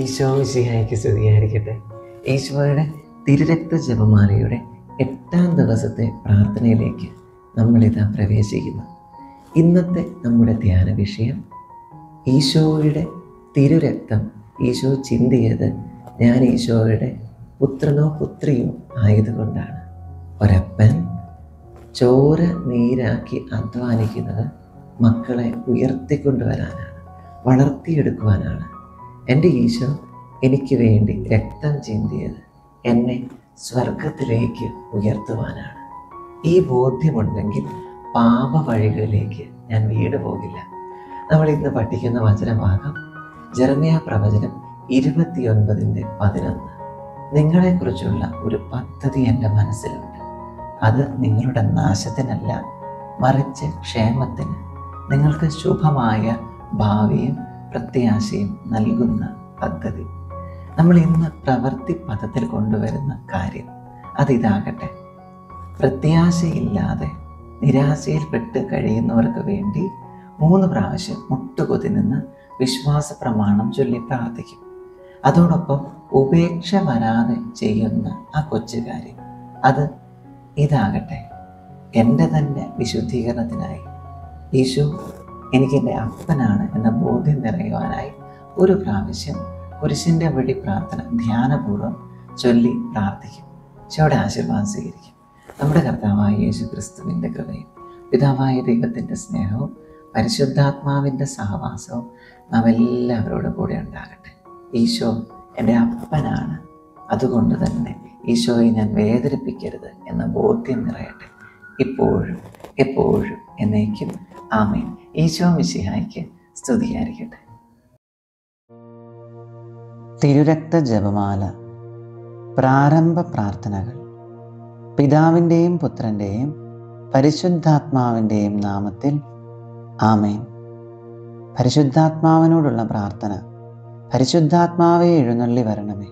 ഈശോ മിശിഹായ്ക്ക് സ്തുതിയായിരിക്കട്ടെ. ഈശോയുടെ തിരുരക്ത ജപമാലയുടെ 8ാം ദിവസത്തെ പ്രാർത്ഥനയിലേക്ക് നമ്മളിതാ പ്രവേശിക്കുന്നു. ഇന്നത്തെ നമ്മുടെ ധ്യാന വിഷയം ഈശോയുടെ തിരുരക്തം. ഈശോ ചിന്തിയത് ഞാൻ ഈശോയുടെ പുത്രനോ പുത്രിയോ ആയതുകൊണ്ടാണ്. ഒരപ്പൻ ചോര നീരാക്കി അധ്വാനിക്കുന്നത് മക്കളെ ഉയർത്തിക്കൊണ്ടുവരാനാണ്, വളർത്തിയെടുക്കുവാനാണ്. എൻ്റെ ഈശോ എനിക്ക് വേണ്ടി രക്തം ചിന്തിയത് എന്നെ സ്വർഗത്തിലേക്ക് ഉയർത്തുവാനാണ്. ഈ ബോധ്യമുണ്ടെങ്കിൽ പാപ വഴികളിലേക്ക് ഞാൻ വീട് പോകില്ല. നമ്മൾ ഇന്ന് പഠിക്കുന്ന വചനഭാഗം ജെറമ്യാ പ്രവചനം 29:11. നിങ്ങളെക്കുറിച്ചുള്ള ഒരു പദ്ധതി എൻ്റെ മനസ്സിലുണ്ട്. അത് നിങ്ങളുടെ നാശത്തിനല്ല, മറിച്ച് ക്ഷേമത്തിന്, നിങ്ങൾക്ക് ശുഭമായ ഭാവിയും പ്രത്യാശയും നൽകുന്ന പദ്ധതി. നമ്മൾ ഇന്ന് പ്രവൃത്തി പദത്തിൽ കൊണ്ടുവരുന്ന കാര്യം അതിതാകട്ടെ. പ്രത്യാശയില്ലാതെ നിരാശയിൽപ്പെട്ട് കഴിയുന്നവർക്ക് വേണ്ടി 3 പ്രാവശ്യം മുട്ടുകുത്തി നിന്ന് വിശ്വാസ പ്രമാണം ചൊല്ലി പ്രാർത്ഥിക്കും. അതോടൊപ്പം ഉപേക്ഷ വരാതെ ചെയ്യുന്ന ആ കൊച്ചു കാര്യം അത് ഇതാകട്ടെ. എൻ്റെ തന്നെ വിശുദ്ധീകരണത്തിനായി ഈശോ എനിക്കെൻ്റെ അപ്പനാണ് എന്ന ബോധ്യം നിറയുവാനായി 1 പ്രാവശ്യം കുരിശിൻ്റെ വഴി പ്രാർത്ഥന ധ്യാനപൂർവ്വം ചൊല്ലി പ്രാർത്ഥിക്കും. ഈശോയുടെ ആശീർവാദം സ്വീകരിക്കും. നമ്മുടെ കർത്താവായ യേശു ക്രിസ്തുവിൻ്റെ കൃപയും പിതാവായ ദൈവത്തിൻ്റെ സ്നേഹവും പരിശുദ്ധാത്മാവിൻ്റെ സഹവാസവും നാം എല്ലാവരോടും കൂടെ ഉണ്ടാകട്ടെ. ഈശോ എൻ്റെ അപ്പനാണ്, അതുകൊണ്ട് തന്നെ ഈശോയെ ഞാൻ വേദനിപ്പിക്കരുത് എന്ന ബോധ്യം നിറയട്ടെ, ഇപ്പോഴും എപ്പോഴും എന്നേക്കും. ആമേൻ. ഈശോ മിശിഹായ്ക്ക് സ്തുതിയായിരിക്കട്ടെ. തിരുരക്ത ജപമാല പ്രാരംഭ പ്രാർത്ഥനകൾ. പിതാവിൻ്റെയും പുത്രൻ്റെയും പരിശുദ്ധാത്മാവിൻ്റെയും നാമത്തിൽ ആമേൻ. പരിശുദ്ധാത്മാവിനോടുള്ള പ്രാർത്ഥന. പരിശുദ്ധാത്മാവെ എഴുന്നള്ളി വരണമേ.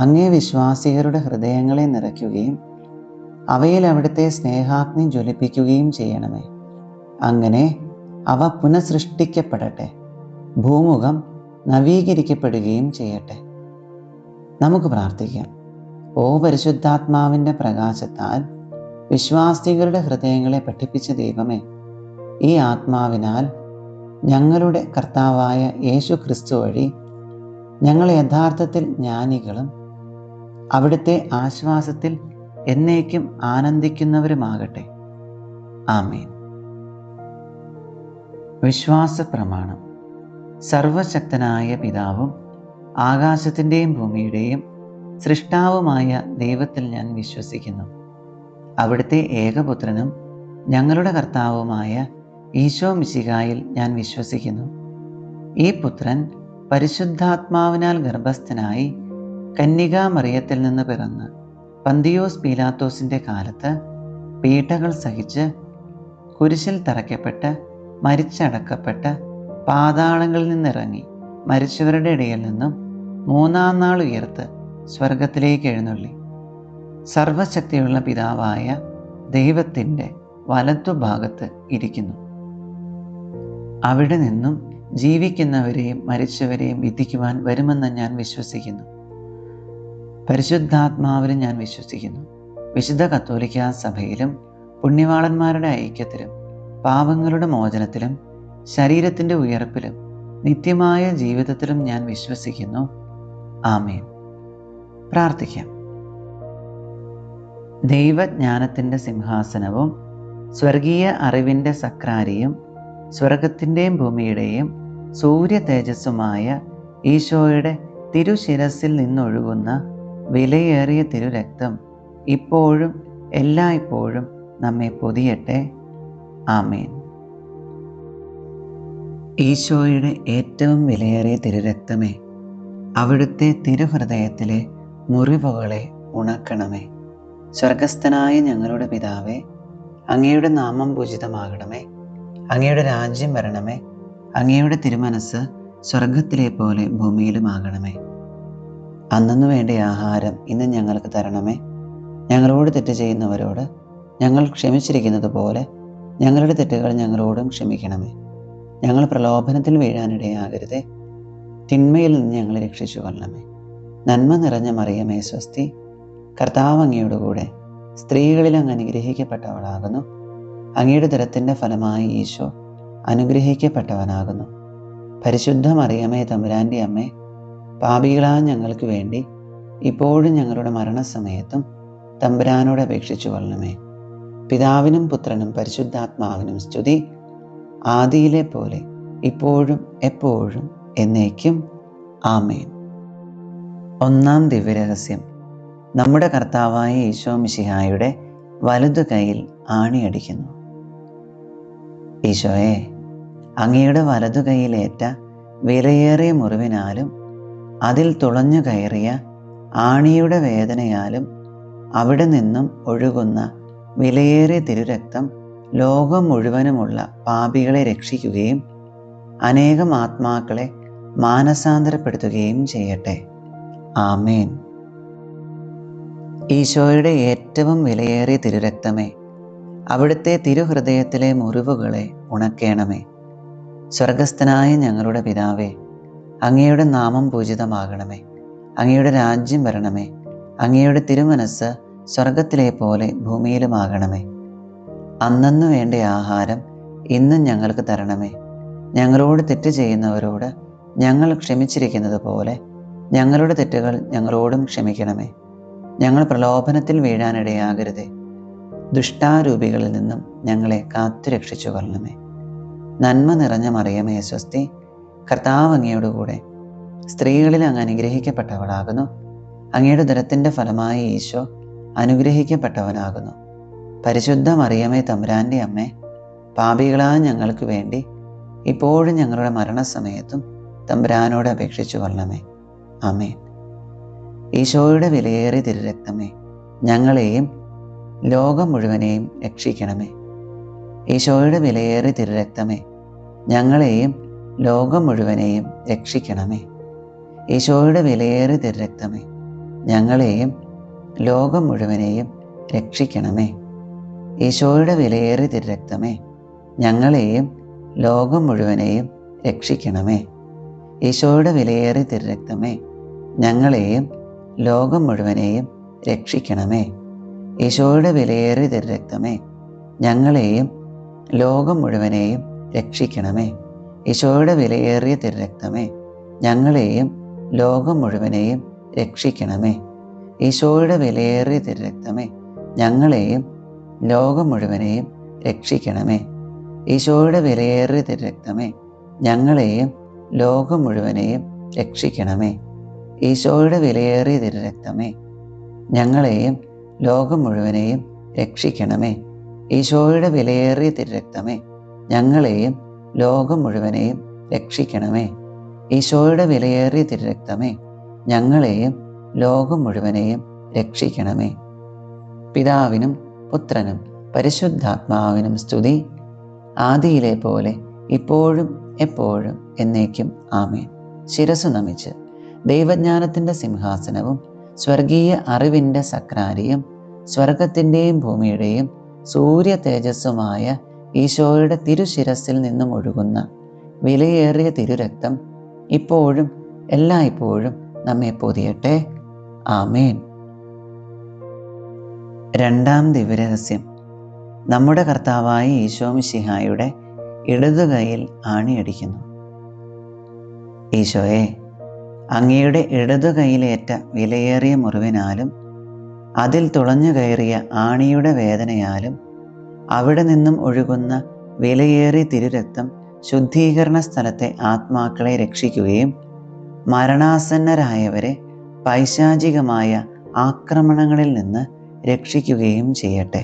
അങ്ങേ വിശ്വാസികളുടെ ഹൃദയങ്ങളെ നിറയ്ക്കുകയും അവയിൽ അവിടുത്തെ സ്നേഹാഗ്നി ജ്വലിപ്പിക്കുകയും ചെയ്യണമേ. അങ്ങനെ അവ പുനഃസൃഷ്ടിക്കപ്പെടട്ടെ, ഭൂമുഖം നവീകരിക്കപ്പെടുകയും ചെയ്യട്ടെ. നമുക്ക് പ്രാർത്ഥിക്കാം. ഓ പരിശുദ്ധാത്മാവിൻ്റെ പ്രകാശത്താൽ വിശ്വാസികളുടെ ഹൃദയങ്ങളെ പഠിപ്പിച്ച ദൈവമേ, ഈ ആത്മാവിനാൽ ഞങ്ങളുടെ കർത്താവായ യേശു ക്രിസ്തു വഴി ഞങ്ങൾ യഥാർത്ഥത്തിൽ ജ്ഞാനികളും അവിടുത്തെ ആശ്വാസത്തിൽ എന്നേക്കും ആനന്ദിക്കുന്നവരുമാകട്ടെ. ആമേൻ. വിശ്വാസ പ്രമാണം. സർവശക്തനായ പിതാവും ആകാശത്തിൻ്റെയും ഭൂമിയുടെയും സൃഷ്ടാവുമായ ദൈവത്തിൽ ഞാൻ വിശ്വസിക്കുന്നു. അവിടുത്തെ ഏകപുത്രനും ഞങ്ങളുടെ കർത്താവുമായ ഈശോ മിശിഹായിൽ ഞാൻ വിശ്വസിക്കുന്നു. ഈ പുത്രൻ പരിശുദ്ധാത്മാവിനാൽ ഗർഭസ്ഥനായി കന്യകാമറിയത്തിൽ നിന്ന് പിറന്ന് പന്തിയോസ് പീലാത്തോസിൻ്റെ കാലത്ത് പീഡകൾ സഹിച്ച് കുരിശിൽ തറയ്ക്കപ്പെട്ട് മരിച്ചടക്കപ്പെട്ട് പാതാളങ്ങളിൽ നിന്നിറങ്ങി മരിച്ചവരുടെ ഇടയിൽ നിന്നും 3-ാം നാൾ ഉയർത്ത് സ്വർഗത്തിലേക്ക് എഴുന്നള്ളി സർവശക്തിയുള്ള പിതാവായ ദൈവത്തിൻ്റെ വലത്തുഭാഗത്ത് ഇരിക്കുന്നു. അവിടെ നിന്നും ജീവിക്കുന്നവരെയും മരിച്ചവരെയും വിധിക്കുവാൻ വരുമെന്ന് ഞാൻ വിശ്വസിക്കുന്നു. പരിശുദ്ധാത്മാവിലും ഞാൻ വിശ്വസിക്കുന്നു. വിശുദ്ധ കത്തോലിക്കാ സഭയിലും പുണ്യവാളന്മാരുടെ ഐക്യത്തിലും പാപങ്ങളുടെ മോചനത്തിലും ശരീരത്തിൻ്റെ ഉയർപ്പിലും നിത്യമായ ജീവിതത്തിലും ഞാൻ വിശ്വസിക്കുന്നു. ആമേൻ. പ്രാർത്ഥിക്കാം. ദൈവജ്ഞാനത്തിൻ്റെ സിംഹാസനവും സ്വർഗീയ അറിവിൻ്റെ സക്രാരിയും സ്വർഗത്തിൻ്റെയും ഭൂമിയുടെയും സൂര്യ തേജസ്സുമായ ഈശോയുടെ തിരുശിരസിൽ നിന്നൊഴുകുന്ന വിലയേറിയ തിരുരക്തം ഇപ്പോഴും എല്ലായ്പ്പോഴും നമ്മെ പൊതിയട്ടെ. ആമേൻ. ഈശോയുടെ ഏറ്റവും വിലയേറിയ തിരുരക്തമേ, അവിടുത്തെ തിരുഹൃദയത്തിലെ മുറിവുകളെ ഉണക്കണമേ. സ്വർഗസ്ഥനായ ഞങ്ങളുടെ പിതാവേ, അങ്ങയുടെ നാമം പൂജിതമാകണമേ. അങ്ങയുടെ രാജ്യം വരണമേ. അങ്ങയുടെ തിരുമനസ് സ്വർഗത്തിലെ പോലെ ഭൂമിയിലുമാകണമേ. അന്നു വേണ്ട ആഹാരം ഇന്ന് ഞങ്ങൾക്ക് തരണമേ. ഞങ്ങളോട് തെറ്റ് ചെയ്യുന്നവരോട് ഞങ്ങൾ ക്ഷമിച്ചിരിക്കുന്നത് പോലെ ഞങ്ങളുടെ തെറ്റുകൾ ഞങ്ങളോടും ക്ഷമിക്കണമേ. ഞങ്ങൾ പ്രലോഭനത്തിൽ വീഴാനിടയാകരുതേ, തിന്മയിൽ നിന്ന് ഞങ്ങളെ രക്ഷിച്ചു കൊള്ളണമേ. നന്മ നിറഞ്ഞ മറിയമേ സ്വസ്തി, കർത്താവ് അങ്ങയുടെ കൂടെ സ്ത്രീകളിൽ അങ്ങ് അനുഗ്രഹിക്കപ്പെട്ടവളാകുന്നു. അങ്ങയുടെ ദരത്തിൻ്റെ ഫലമായി ഈശോ അനുഗ്രഹിക്കപ്പെട്ടവനാകുന്നു. പരിശുദ്ധ മറിയമേ തമ്പുരാൻ്റെ അമ്മേ, പാപികളായ ഞങ്ങൾക്ക് വേണ്ടി ഇപ്പോഴും ഞങ്ങളുടെ മരണസമയത്തും തമ്പുരാനോട് അപേക്ഷിച്ചു കൊള്ളണമേ. പിതാവിനും പുത്രനും പരിശുദ്ധാത്മാവിനും സ്തുതി, ആദിയിലെ പോലെ ഇപ്പോഴും എപ്പോഴും എന്നേക്കും. ആമേൻ. ഒന്നാം ദിവ്യരഹസ്യം. നമ്മുടെ കർത്താവായ ഈശോ മിശിഹായുടെ വലതു കൈയിൽ ആണിയടിക്കുന്നു. ഈശോയെ, അങ്ങയുടെ വലതു കൈയിലേറ്റ വിലയേറിയ മുറിവിനാലും അതിൽ തുളഞ്ഞു കയറിയ ആണിയുടെ വേദനയാലും അവിടെ നിന്നും ഒഴുകുന്ന വിലയേറിയ തിരുരക്തം ലോകം മുഴുവനുമുള്ള പാപികളെ രക്ഷിക്കുകയും അനേകം ആത്മാക്കളെ മാനസാന്തരപ്പെടുത്തുകയും ചെയ്യട്ടെ. ആമേൻ. ഈശോയുടെ ഏറ്റവും വിലയേറിയ തിരുരക്തമേ, അവിടുത്തെ തിരുഹൃദയത്തിലെ മുറിവുകളെ ഉണക്കേണമേ. സ്വർഗസ്ഥനായ ഞങ്ങളുടെ പിതാവേ, അങ്ങയുടെ നാമം പൂജിതമാകണമേ. അങ്ങയുടെ രാജ്യം വരണമേ. അങ്ങയുടെ തിരുമനസ് സ്വർഗത്തിലെ പോലെ ഭൂമിയിലുമാകണമേ. അന്നന്നു വേണ്ട ആഹാരം ഇന്നും ഞങ്ങൾക്ക് തരണമേ. ഞങ്ങളോട് തെറ്റ് ചെയ്യുന്നവരോട് ഞങ്ങൾ ക്ഷമിച്ചിരിക്കുന്നത് പോലെ ഞങ്ങളുടെ തെറ്റുകൾ ഞങ്ങളോടും ക്ഷമിക്കണമേ. ഞങ്ങൾ പ്രലോഭനത്തിൽ വീഴാനിടയാകരുതേ. ദുഷ്ടാരൂപികളിൽ നിന്നും ഞങ്ങളെ കാത്തുരക്ഷിച്ചു കൊള്ളണമേ. നന്മ നിറഞ്ഞ മറിയമേ സ്വസ്തി, കർത്താവ് അങ്ങയുടെ കൂടെ സ്ത്രീകളിൽ അങ്ങ് അനുഗ്രഹിക്കപ്പെട്ടവളാകുന്നു. അങ്ങയുടെ ഉദരത്തിൻ്റെ ഫലമായി ഈശോ അനുഗ്രഹിക്കപ്പെട്ടവനാകുന്നു. പരിശുദ്ധ മറിയമേ തമ്പുരാൻ്റെ അമ്മേ, പാപികളായ ഞങ്ങൾക്ക് വേണ്ടി ഇപ്പോഴും ഞങ്ങളുടെ മരണസമയത്തും തമ്പുരാനോട് അപേക്ഷിച്ചു കൊള്ളണമേ. ആമേൻ. ഈശോയുടെ വിലയേറിയ തിരുരക്തമേ, ഞങ്ങളെയും ലോകം മുഴുവനെയും രക്ഷിക്കണമേ. ഈശോയുടെ വിലയേറിയ തിരുരക്തമേ, ഞങ്ങളെയും ലോകം മുഴുവനെയും രക്ഷിക്കണമേ. ഈശോയുടെ വിലയേറിയ തിരുരക്തമേ, ഞങ്ങളെയും ലോകം മുഴുവനെയും രക്ഷിക്കണമേ. ഈശോയുടെ വിലയേറിയ തിരുരക്തമേ, ഞങ്ങളെയും ലോകം മുഴുവനെയും രക്ഷിക്കണമേ. ഈശോയുടെ വിലയേറിയ തിരുരക്തമേ, ഞങ്ങളെയും ലോകം മുഴുവനെയും രക്ഷിക്കണമേ. ഈശോയുടെ വിലയേറിയ തിരുരക്തമേ, ഞങ്ങളെയും ലോകം മുഴുവനെയും രക്ഷിക്കണമേ. ഈശോയുടെ വിലയേറിയ തിരുരക്തമേ, ഞങ്ങളെയും ലോകം മുഴുവനെയും രക്ഷിക്കണമേ. ഈശോയുടെ വിലയേറിയ തിരുരക്തമേ, ഞങ്ങളെയും ലോകം മുഴുവനെയും രക്ഷിക്കണമേ. ഈശോയുടെ വിലയേറിയ തിരുരക്തമേ, ഞങ്ങളെയും ലോകം മുഴുവനെയും രക്ഷിക്കണമേ. ഈശോയുടെ വിലയേറിയ തിരുരക്തമേ, ഞങ്ങളെയും ലോകം മുഴുവനെയും രക്ഷിക്കണമേ. ഈശോയുടെ വിലയേറിയ തിരുരക്തമേ, ഞങ്ങളെയും ലോകം മുഴുവനെയും രക്ഷിക്കണമേ. ഈശോയുടെ വിലയേറിയ തിരുരക്തമേ, ഞങ്ങളെയും ലോകം മുഴുവനെയും രക്ഷിക്കണമേ. പിതാവിനും പുത്രനും പരിശുദ്ധാത്മാവിനും സ്തുതി, ആദിയിലെ പോലെ ഇപ്പോഴും എപ്പോഴും എന്നേക്കും. ആമേൻ. ശിരസ്സു നമിച്ച് ദൈവജ്ഞാനത്തിൻ്റെ സിംഹാസനവും സ്വർഗീയ അറിവിൻ്റെ സക്രാരിയും സ്വർഗത്തിൻ്റെയും ഭൂമിയുടെയും സൂര്യ തേജസ്സുമായ ഈശോയുടെ തിരുശിരസിൽ നിന്നും ഒഴുകുന്ന വിലയേറിയ തിരുരക്തം ഇപ്പോഴും എല്ലായ്പ്പോഴും നമ്മെ പൊതിയട്ടെ. ആമേൻ. രണ്ടാം ദിവ്യരഹസ്യം. നമ്മുടെ കർത്താവായ ഈശോ മിശിഹായുടെ ഇടതുകൈയിൽ ആണിയടിക്കുന്നു. ഈശോയെ, അങ്ങയുടെ ഇടതുകൈയിലേറ്റ വിലയേറിയ മുറിവിനാലും അതിൽ തുളഞ്ഞു കയറിയ ആണിയുടെ വേദനയാലും അവിടെ നിന്നും ഒഴുകുന്ന വിലയേറിയ തിരുരക്തം ശുദ്ധീകരണ സ്ഥലത്തെ ആത്മാക്കളെ രക്ഷിക്കുകയും മരണാസന്നരായവരെ പൈശാചികമായ ആക്രമണങ്ങളിൽ നിന്ന് രക്ഷിക്കുകയും ചെയ്യട്ടെ.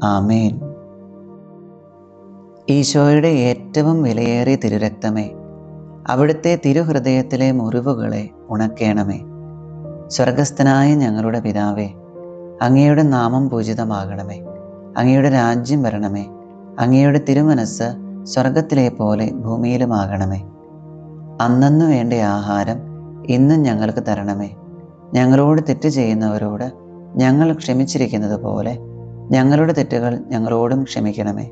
ആമേൻ. ഈശോയുടെ ഏറ്റവും വിലയേറിയ തിരുരക്തമേ, അവിടുത്തെ തിരുഹൃദയത്തിലെ മുറിവുകളെ ഉണക്കേണമേ. സ്വർഗസ്ഥനായ ഞങ്ങളുടെ പിതാവേ, അങ്ങയുടെ നാമം പൂജിതമാകണമേ. അങ്ങയുടെ രാജ്യം വരണമേ. അങ്ങയുടെ തിരുമനസ് സ്വർഗത്തിലെ പോലെ ഭൂമിയിലുമാകണമേ. അന്നന്നു വേണ്ട ആഹാരം ഇന്നും ഞങ്ങൾക്ക് തരണമേ. ഞങ്ങളോട് തെറ്റ് ചെയ്യുന്നവരോട് ഞങ്ങൾ ക്ഷമിച്ചിരിക്കുന്നത് പോലെ ഞങ്ങളുടെ തെറ്റുകൾ ഞങ്ങളോടും ക്ഷമിക്കണമേ.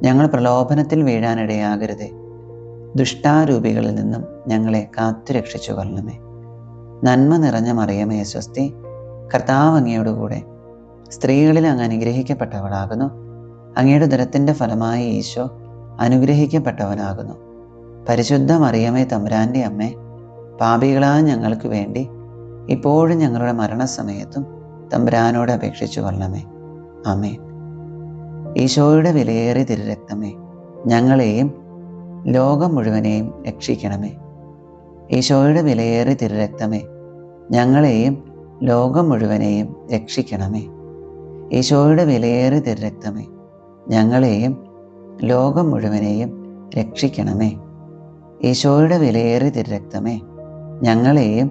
ഞങ്ങൾ പ്രലോഭനത്തിൽ വീഴാനിടയാകരുതേ. ദുഷ്ടാരൂപികളിൽ നിന്നും ഞങ്ങളെ കാത്തുരക്ഷിച്ചു കൊള്ളണമേ. നന്മ നിറഞ്ഞ മറിയമേ സ്വസ്തി, കർത്താവ് അങ്ങയോടുകൂടെ സ്ത്രീകളിൽ അങ്ങ് അനുഗ്രഹിക്കപ്പെട്ടവളാകുന്നു. അങ്ങയുടെ ഉദരത്തിൻ്റെ ഫലമായ ഈശോ അനുഗ്രഹിക്കപ്പെട്ടവനാകുന്നു. പരിശുദ്ധ മറിയമേ തമ്പുരാൻ്റെ അമ്മേ, പാപികളായ ഞങ്ങൾക്ക് വേണ്ടി ഇപ്പോഴും ഞങ്ങളുടെ മരണസമയത്തും തമ്പുരാനോട് അപേക്ഷിച്ചു കൊള്ളണമേ. ആമേൻ. ഈശോയുടെ വിലയേറിയ തിരുരക്തമേ, ഞങ്ങളെയും ലോകം മുഴുവനെയും രക്ഷിക്കണമേ. ഈശോയുടെ വിലയേറിയ തിരുരക്തമേ, ഞങ്ങളെയും ലോകം മുഴുവനെയും രക്ഷിക്കണമേ. ഈശോയുടെ വിലയേറിയ തിരുരക്തമേ, ഞങ്ങളെയും ലോകം മുഴുവനെയും രക്ഷിക്കണമേ. ഈശോയുടെ വിലയേറിയ തിരുരക്തമേ, ഞങ്ങളെയും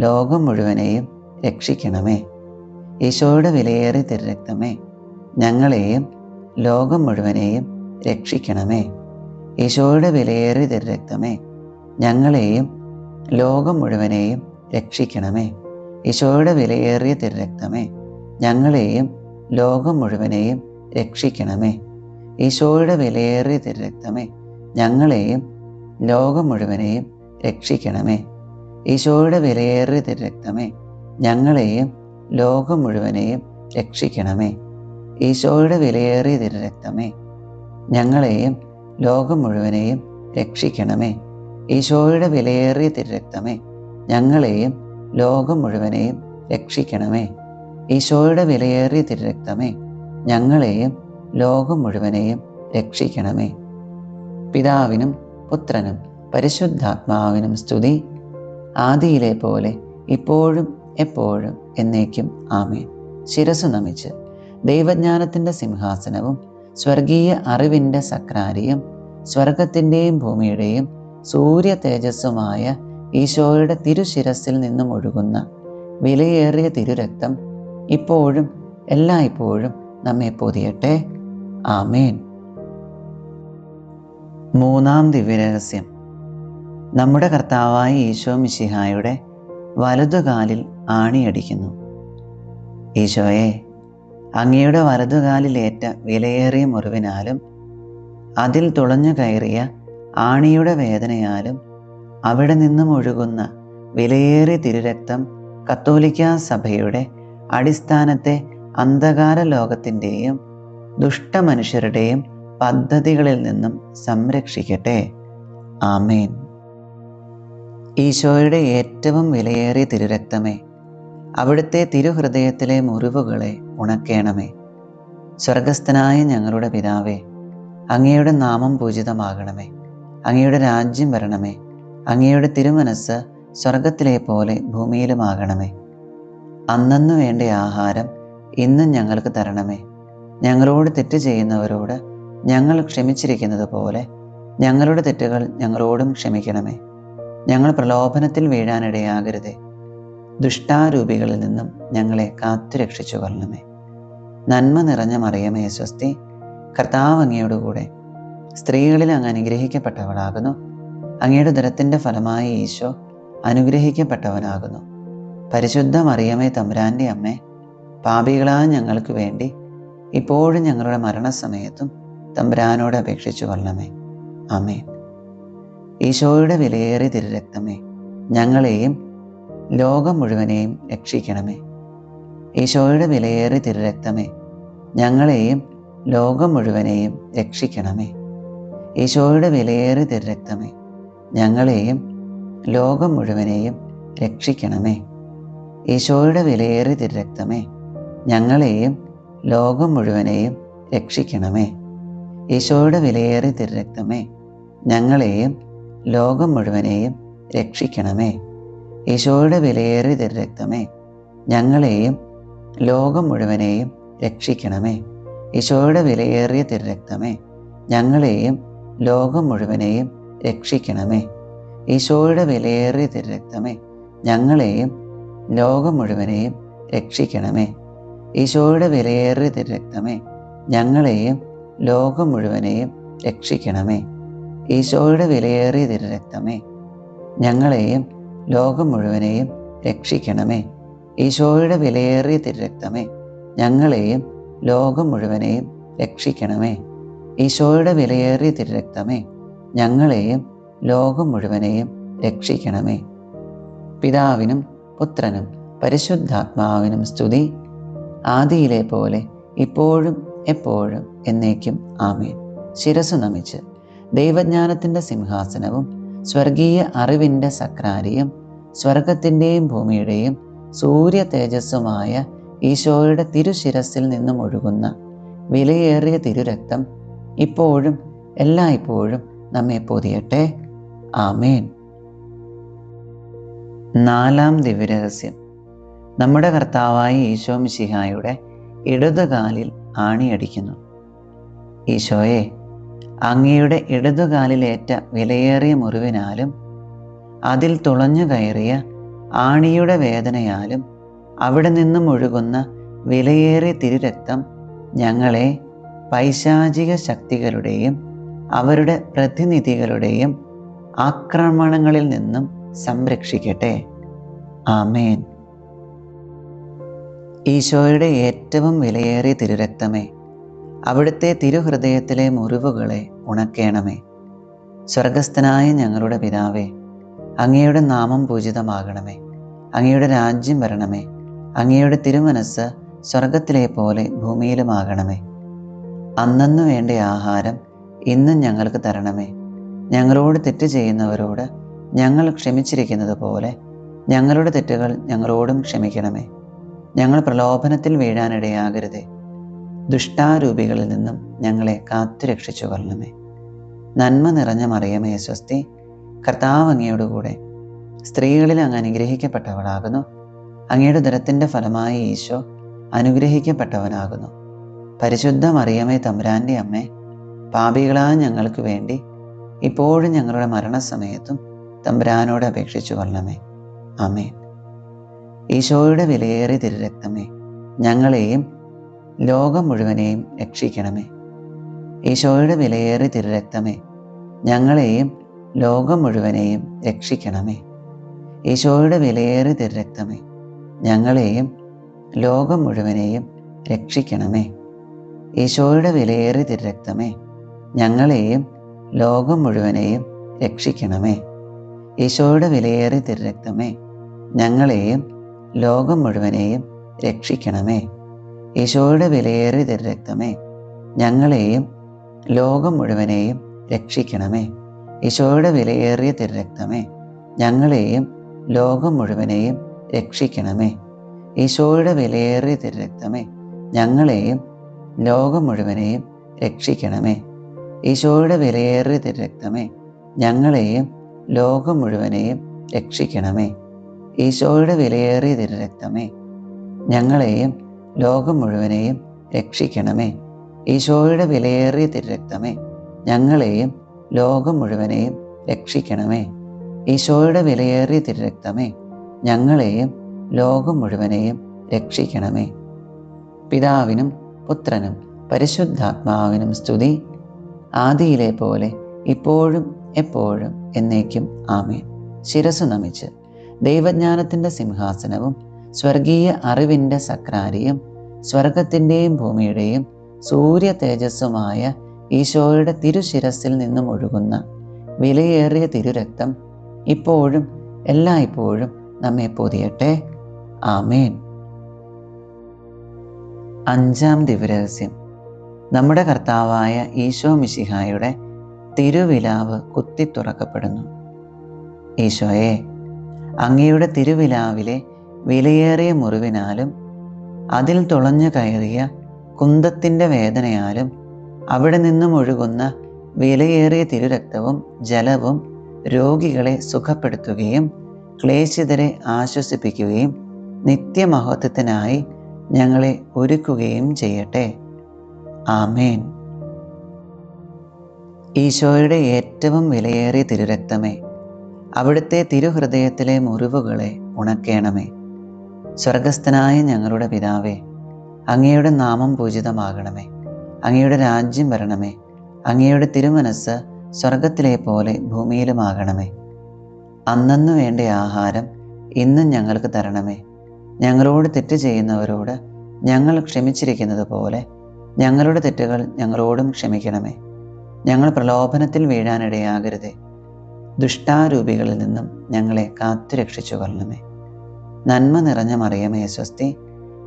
ലോകം മുഴുവനെയും രക്ഷിക്കണമേ. ഈശോയുടെ വിലയേറിയ തിരുരക്തമേ, ഞങ്ങളെയും ലോകം മുഴുവനെയും രക്ഷിക്കണമേ. ഈശോയുടെ വിലയേറിയ തിരുരക്തമേ, ഞങ്ങളെയും ലോകം മുഴുവനെയും രക്ഷിക്കണമേ. ഈശോയുടെ വിലയേറിയ തിരുരക്തമേ, ഞങ്ങളെയും ലോകം മുഴുവനെയും രക്ഷിക്കണമേ. ഈശോയുടെ വിലയേറിയ തിരുരക്തമേ, ഞങ്ങളെയും ലോകം മുഴുവനെയും രക്ഷിക്കണമേ. ഈശോയുടെ വിലയേറിയ തിരുരക്തമേ, ഞങ്ങളെയും ലോകം മുഴുവനെയും രക്ഷിക്കണമേ. ഈശോയുടെ വിലയേറിയ തിരുരക്തമേ, ഞങ്ങളെയും ലോകം മുഴുവനെയും രക്ഷിക്കണമേ. ഈശോയുടെ വിലയേറിയ തിരുരക്തമേ, ഞങ്ങളെയും ലോകം മുഴുവനെയും രക്ഷിക്കണമേ. ഈശോയുടെ വിലയേറിയ തിരുരക്തമേ, ഞങ്ങളെയും ലോകം മുഴുവനെയും രക്ഷിക്കണമേ. പിതാവിനും പുത്രനും പരിശുദ്ധാത്മാവിനും സ്തുതി, ആദിയിലെ പോലെ ഇപ്പോഴും എപ്പോഴും എന്നേക്കും ആമേൻ. ശിരസ്സു നമിച്ച് ദൈവജ്ഞാനത്തിൻ്റെ സിംഹാസനവും സ്വർഗീയ അറിവിൻ്റെ സക്രാരിയും സ്വർഗത്തിൻ്റെയും ഭൂമിയുടെയും സൂര്യ തേജസ്സുമായ ഈശോയുടെ തിരുശിരസിൽ നിന്നും ഒഴുകുന്ന വിലയേറിയ തിരുരക്തം ഇപ്പോഴും എല്ലായ്പ്പോഴും നമ്മെ പൊതിയട്ടെ. ആമേൻ. മൂന്നാം ദിവ്യരഹസ്യം. നമ്മുടെ കർത്താവായ ഈശോ മിശിഹായുടെ വലതുകാലിൽ ആണിയടിക്കുന്നു. ഈശോയെ, അങ്ങയുടെ വലതുകാലിലേറ്റ വിലയേറിയ മുറിവിനാലും അതിൽ തുളഞ്ഞു കയറിയ ആണിയുടെ വേദനയാലും അവിടെ നിന്നും ഒഴുകുന്ന വിലയേറിയ തിരുരക്തം കത്തോലിക്കാ സഭയുടെ അടിസ്ഥാനത്തെ അന്ധകാര ലോകത്തിൻ്റെയും ദുഷ്ടമനുഷ്യരുടെയും പദ്ധതികളിൽ നിന്നും സംരക്ഷിക്കട്ടെ. ആമേൻ. ഈശോയുടെ ഏറ്റവും വിലയേറിയ തിരുരക്തമേ, അവിടുത്തെ തിരുഹൃദയത്തിലെ മുറിവുകളെ ഉണക്കേണമേ. സ്വർഗസ്ഥനായ ഞങ്ങളുടെ പിതാവേ, അങ്ങയുടെ നാമം പൂജിതമാകണമേ. അങ്ങയുടെ രാജ്യം വരണമേ. അങ്ങയുടെ തിരുമനസ്സ് സ്വർഗത്തിലെ പോലെ ഭൂമിയിലുമാകണമേ. അന്നന്നു വേണ്ട ആഹാരം ഇന്നും ഞങ്ങൾക്ക് തരണമേ. ഞങ്ങളോട് തെറ്റ് ചെയ്യുന്നവരോട് ഞങ്ങൾ ക്ഷമിച്ചിരിക്കുന്നത് പോലെ ഞങ്ങളുടെ തെറ്റുകൾ ഞങ്ങളോടും ക്ഷമിക്കണമേ. ഞങ്ങൾ പ്രലോഭനത്തിൽ വീഴാനിടയാകരുതേ. ദുഷ്ടാരൂപികളിൽ നിന്നും ഞങ്ങളെ കാത്തുരക്ഷിച്ചു കൊള്ളണമേ. നന്മ നിറഞ്ഞ മറിയമേ സ്വസ്തി, കർത്താവ് അങ്ങയോടുകൂടെ സ്ത്രീകളിൽ അങ്ങ് അനുഗ്രഹിക്കപ്പെട്ടവളാകുന്നു. അങ്ങയുടെ ഉദരത്തിൻ്റെ ഫലമായ ഈശോ അനുഗ്രഹിക്കപ്പെട്ടവനാകുന്നു. പരിശുദ്ധ മറിയമേ തമ്പുരാൻ്റെ അമ്മേ, പാപികളായ ഞങ്ങൾക്ക് വേണ്ടി ഇപ്പോഴും ഞങ്ങളുടെ മരണസമയത്തും തമ്പുരാനോട് അപേക്ഷിച്ചു കൊള്ളണമേ. ആമേൻ. ഈശോയുടെ വിലയേറിയ തിരുരക്തമേ, ഞങ്ങളെയും ലോകം മുഴുവനെയും രക്ഷിക്കണമേ. ഈശോയുടെ വിലയേറിയ തിരുരക്തമേ, ഞങ്ങളെയും ലോകം മുഴുവനെയും രക്ഷിക്കണമേ. ഈശോയുടെ വിലയേറിയ തിരുരക്തമേ, ഞങ്ങളെയും ലോകം മുഴുവനെയും രക്ഷിക്കണമേ. ഈശോയുടെ വിലയേറിയ തിരുരക്തമേ, ഞങ്ങളെയും ലോകം മുഴുവനെയും രക്ഷിക്കണമേ. ഈശോയുടെ വിലയേറിയ തിരുരക്തമേ, ഞങ്ങളെയും ലോകം മുഴുവനെയും രക്ഷിക്കണമേ. ഈശോയുടെ വിലയേറിയ തിരുരക്തമേ, ഞങ്ങളെയും ലോകം മുഴുവനെയും രക്ഷിക്കണമേ. ഈശോയുടെ വിലയേറിയ തിരുരക്തമേ, ഞങ്ങളെയും ലോകം മുഴുവനെയും രക്ഷിക്കണമേ. ഈശോയുടെ വിലയേറിയ തിരുരക്തമേ, ഞങ്ങളെയും ലോകം മുഴുവനെയും രക്ഷിക്കണമേ. ഈശോയുടെ വിലയേറിയ തിരുരക്തമേ, ഞങ്ങളെയും ലോകം മുഴുവനെയും രക്ഷിക്കണമേ. ഈശോയുടെ വിലയേറിയ തിരുരക്തമേ, ഞങ്ങളെയും ലോകം മുഴുവനെയും രക്ഷിക്കണമേ. ഈശോയുടെ വിലയേറിയ തിരുരക്തമേ, ഞങ്ങളെയും ലോകം മുഴുവനെയും രക്ഷിക്കണമേ. ഈശോയുടെ വിലയേറിയ തിരുരക്തമേ, ഞങ്ങളെയും ലോകം മുഴുവനെയും രക്ഷിക്കണമേ. പിതാവിനും പുത്രനും പരിശുദ്ധാത്മാവിനും സ്തുതി, ആദിയിലെ പോലെ ഇപ്പോഴും എപ്പോഴും എന്നേക്കും ആമേൻ. ശിരസ്സു നമിച്ച് ദൈവജ്ഞാനത്തിൻ്റെ സിംഹാസനവും സ്വർഗീയ അറിവിൻ്റെ സക്രാരിയും സ്വർഗത്തിൻ്റെയും ഭൂമിയുടെയും സൂര്യ തേജസ്സുമായ ഈശോയുടെ തിരുശിരസിൽ നിന്നും ഒഴുകുന്ന വിലയേറിയ തിരുരക്തം ഇപ്പോഴും എല്ലായ്പ്പോഴും നമ്മെ പൊതിയട്ടെ. ആമേൻ. നാലാം ദിവ്യരഹസ്യം. നമ്മുടെ കർത്താവായ ഈശോ മിശിഹായുടെ ഇടതുകാലിൽ ആണിയടിക്കുന്നു. ഈശോയെ, അങ്ങയുടെ ഇടതുകാലിലേറ്റ വിലയേറിയ മുറിവിനാലും അതിൽ തുളഞ്ഞു കയറിയ ആണിയുടെ വേദനയാലും അവിടെ നിന്നും ഒഴുകുന്ന വിലയേറിയ തിരുരക്തം ഞങ്ങളെ പൈശാചിക ശക്തികളുടെയും അവരുടെ പ്രതിനിധികളുടെയും ആക്രമണങ്ങളിൽ നിന്നും സംരക്ഷിക്കട്ടെ. ആമേൻ. ഈശോയുടെ ഏറ്റവും വിലയേറിയ തിരുരക്തമേ, അവിടുത്തെ തിരുഹൃദയത്തിലെ മുറിവുകളെ ഉണക്കേണമേ. സ്വർഗസ്ഥനായ ഞങ്ങളുടെ പിതാവേ, അങ്ങയുടെ നാമം പൂജിതമാകണമേ. അങ്ങയുടെ രാജ്യം വരണമേ. അങ്ങയുടെ തിരുമനസ്സ് സ്വർഗത്തിലെ പോലെ ഭൂമിയിലുമാകണമേ. അന്നന്നു വേണ്ട ആഹാരം ഇന്നും ഞങ്ങൾക്ക് തരണമേ. ഞങ്ങളോട് തെറ്റ് ചെയ്യുന്നവരോട് ഞങ്ങൾ ക്ഷമിച്ചിരിക്കുന്നത് പോലെ ഞങ്ങളുടെ തെറ്റുകൾ ഞങ്ങളോടും ക്ഷമിക്കണമേ. ഞങ്ങൾ പ്രലോഭനത്തിൽ വീഴാനിടയാകരുതേ. ദുഷ്ടാരൂപികളിൽ നിന്നും ഞങ്ങളെ കാത്തുരക്ഷിച്ചു കൊള്ളണമേ. നന്മ നിറഞ്ഞ മറിയമേ സ്വസ്തി, കർത്താവ് അങ്ങയോടുകൂടെ സ്ത്രീകളിൽ അങ്ങ് അനുഗ്രഹിക്കപ്പെട്ടവളാകുന്നു. അങ്ങയുടെ ഉദരത്തിൻ്റെ ഫലമായ ഈശോ അനുഗ്രഹിക്കപ്പെട്ടവനാകുന്നു. പരിശുദ്ധ മറിയമേ തമ്പുരാൻ്റെ അമ്മേ, പാപികളായ ഞങ്ങൾക്ക് വേണ്ടി ഇപ്പോഴും ഞങ്ങളുടെ മരണസമയത്തും തമ്പുരാനോട് അപേക്ഷിച്ചു കൊള്ളണമേ. ആമേൻ. ഈശോയുടെ വിലയേറിയ തിരുരക്തമേ, ഞങ്ങളെയും ലോകം മുഴുവനെയും രക്ഷിക്കണമേ. ഈശോയുടെ വിലയേറിയ തിരുരക്തമേ, ഞങ്ങളെയും ലോകം മുഴുവനെയും രക്ഷിക്കണമേ. ഈശോയുടെ വിലയേറിയ തിരുരക്തമേ, ഞങ്ങളെയും ലോകം മുഴുവനെയും രക്ഷിക്കണമേ. ഈശോയുടെ വിലയേറിയ തിരുരക്തമേ, ഞങ്ങളെയും ലോകം മുഴുവനെയും രക്ഷിക്കണമേ. ഈശോയുടെ വിലയേറിയ തിരുരക്തമേ, ഞങ്ങളെയും ലോകം മുഴുവനെയും രക്ഷിക്കണമേ. ഈശോയുടെ വിലയേറിയ തിരുരക്തമേ, ഞങ്ങളെയും ലോകം മുഴുവനെയും രക്ഷിക്കണമേ. ഈശോയുടെ വിലയേറിയ തിരുരക്തമേ, ഞങ്ങളെയും ലോകം മുഴുവനെയും രക്ഷിക്കണമേ. ഈശോയുടെ വിലയേറിയ തിരുരക്തമേ, ഞങ്ങളെയും ലോകം മുഴുവനെയും രക്ഷിക്കണമേ. ഈശോയുടെ വിലയേറിയ തിരുരക്തമേ, ഞങ്ങളെയും ലോകം മുഴുവനെയും രക്ഷിക്കണമേ. ഈശോയുടെ വിലയേറിയ തിരുരക്തമേ, ഞങ്ങളെയും ലോകം മുഴുവനെയും രക്ഷിക്കണമേ. ഈശോയുടെ വിലയേറിയ തിരുരക്തമേ, ഞങ്ങളെയും ലോകം മുഴുവനെയും രക്ഷിക്കണമേ. ഈശോയുടെ വിലയേറിയ തിരുരക്തമേ, ഞങ്ങളെയും ലോകം മുഴുവനെയും രക്ഷിക്കണമേ. പിതാവിനും പുത്രനും പരിശുദ്ധാത്മാവിനും സ്തുതി, ആദിയിലെ പോലെ ഇപ്പോഴും എപ്പോഴും എന്നേക്കും ആമേൻ. ശിരസ്സു നമിച്ച് ദൈവജ്ഞാനത്തിൻ്റെ സിംഹാസനവും സ്വർഗീയ അറിവിൻ്റെ സക്രാരിയും സ്വർഗത്തിൻ്റെയും ഭൂമിയുടെയും സൂര്യ തേജസ്സുമായ ഈശോയുടെ തിരുശിരസിൽ നിന്നും ഒഴുകുന്ന വിലയേറിയ തിരുരക്തം ഇപ്പോഴും എല്ലായ്പ്പോഴും നമ്മെ പൊതിയട്ടെ. ആമേൻ. അഞ്ചാം ദിവ്യരഹസ്യം. നമ്മുടെ കർത്താവായ ഈശോ മിശിഹായുടെ തിരുവിലാവ് കുത്തി തുറക്കപ്പെടുന്നു. ഈശോയെ, അങ്ങയുടെ തിരുവിലാവിലെ വിലയേറിയ മുറിവിനാലും അതിൽ തുളഞ്ഞു കയറിയ കുന്തത്തിൻ്റെ വേദനയാലും അവിടെ നിന്നും ഒഴുകുന്ന വിലയേറിയ തിരുരക്തവും ജലവും രോഗികളെ സുഖപ്പെടുത്തുകയും ക്ലേശിതരെ ആശ്വസിപ്പിക്കുകയും നിത്യമഹത്വത്തിനായി ഞങ്ങളെ ഒരുക്കുകയും ചെയ്യട്ടെ. ആമേൻ. ഈശോയുടെ ഏറ്റവും വിലയേറിയ തിരുരക്തമേ, അവിടുത്തെ തിരുഹൃദയത്തിലെ മുറിവുകളെ ഉണക്കേണമേ. സ്വർഗസ്ഥനായ ഞങ്ങളുടെ പിതാവേ, അങ്ങയുടെ നാമം പൂജിതമാകണമേ. അങ്ങയുടെ രാജ്യം വരണമേ. അങ്ങയുടെ തിരുമനസ്സ് സ്വർഗത്തിലെ പോലെ ഭൂമിയിലുമാകണമേ. അന്നന്നു വേണ്ട ആഹാരം ഇന്നും ഞങ്ങൾക്ക് തരണമേ. ഞങ്ങളോട് തെറ്റ് ചെയ്യുന്നവരോട് ഞങ്ങൾ ക്ഷമിച്ചിരിക്കുന്നത് പോലെ ഞങ്ങളുടെ തെറ്റുകൾ ഞങ്ങളോടും ക്ഷമിക്കണമേ. ഞങ്ങൾ പ്രലോഭനത്തിൽ വീഴാനിടയാകരുതേ. ദുഷ്ടാരൂപികളിൽ നിന്നും ഞങ്ങളെ കാത്തുരക്ഷിച്ചു കൊള്ളണമേ. നന്മ നിറഞ്ഞ മറിയമേ സ്വസ്തി,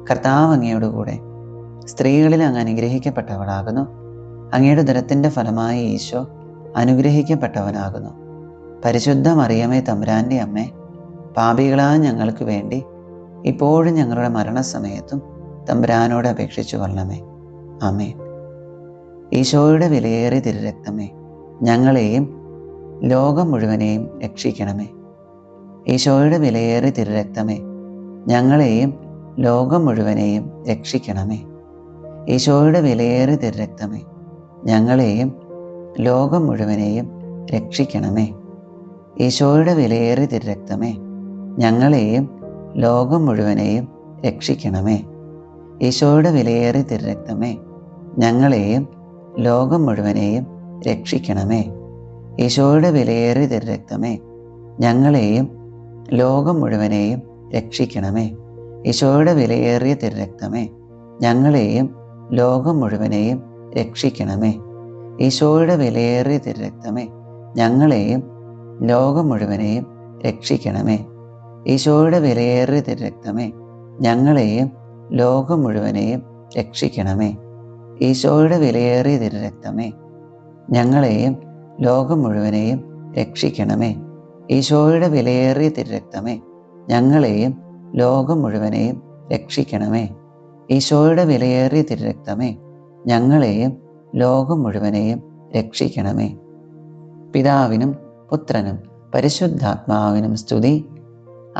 കർത്താവ് അങ്ങയോടുകൂടെ സ്ത്രീകളിൽ അങ്ങ് അനുഗ്രഹിക്കപ്പെട്ടവളാകുന്നു. അങ്ങയുടെ ഉദരത്തിൻ്റെ ഫലമായ ഈശോ അനുഗ്രഹിക്കപ്പെട്ടവനാകുന്നു. പരിശുദ്ധ മറിയമേ തമ്പുരാൻ്റെ അമ്മേ, പാപികളായ ഞങ്ങൾക്ക് വേണ്ടി ഇപ്പോഴും ഞങ്ങളുടെ മരണസമയത്തും തമ്പുരാനോട് അപേക്ഷിച്ചു കൊള്ളണമേ. ആമേൻ. ഈശോയുടെ വിലയേറിയ തിരുരക്തമേ, ഞങ്ങളെയും ലോകം മുഴുവനെയും രക്ഷിക്കണമേ. ഈശോയുടെ വിലയേറിയ തിരുരക്തമേ, ഞങ്ങളെയും ലോകം മുഴുവനെയും രക്ഷിക്കണമേ. ഈശോയുടെ വിലയേറിയ തിരുരക്തമേ, ഞങ്ങളെയും ലോകം മുഴുവനെയും രക്ഷിക്കണമേ. ഈശോയുടെ വിലയേറിയ തിരുരക്തമേ, ഞങ്ങളെയും ലോകം മുഴുവനെയും രക്ഷിക്കണമേ. ഈശോയുടെ വിലയേറിയ തിരുരക്തമേ, ഞങ്ങളെയും ലോകം മുഴുവനെയും രക്ഷിക്കണമേ. ഈശോയുടെ വിലയേറിയ തിരുരക്തമേ, ഞങ്ങളെയും ലോകം മുഴുവനെയും രക്ഷിക്കണമേ. ഈശോയുടെ വിലയേറിയ തിരുരക്തമേ, ഞങ്ങളെയും ലോകം മുഴുവനെയും രക്ഷിക്കണമേ. ഈശോയുടെ വിലയേറിയ തിരുരക്തമേ, ഞങ്ങളെയും ലോകം മുഴുവനെയും രക്ഷിക്കണമേ. ഈശോയുടെ വിലയേറിയ തിരുരക്തമേ, ഞങ്ങളെയും ലോകം മുഴുവനെയും രക്ഷിക്കണമേ. ഈശോയുടെ വിലയേറിയ തിരുരക്തമേ, ഞങ്ങളെയും ലോകം മുഴുവനെയും രക്ഷിക്കണമേ. ഈശോയുടെ വിലയേറിയ തിരുരക്തമേ, ഞങ്ങളെയും ലോകം മുഴുവനെയും രക്ഷിക്കണമേ. ഈശോയുടെ വിലയേറിയ തിരുരക്തമേ, ഞങ്ങളെയും ലോകം മുഴുവനെയും രക്ഷിക്കണമേ. പിതാവിനും പുത്രനും പരിശുദ്ധാത്മാവിനും സ്തുതി,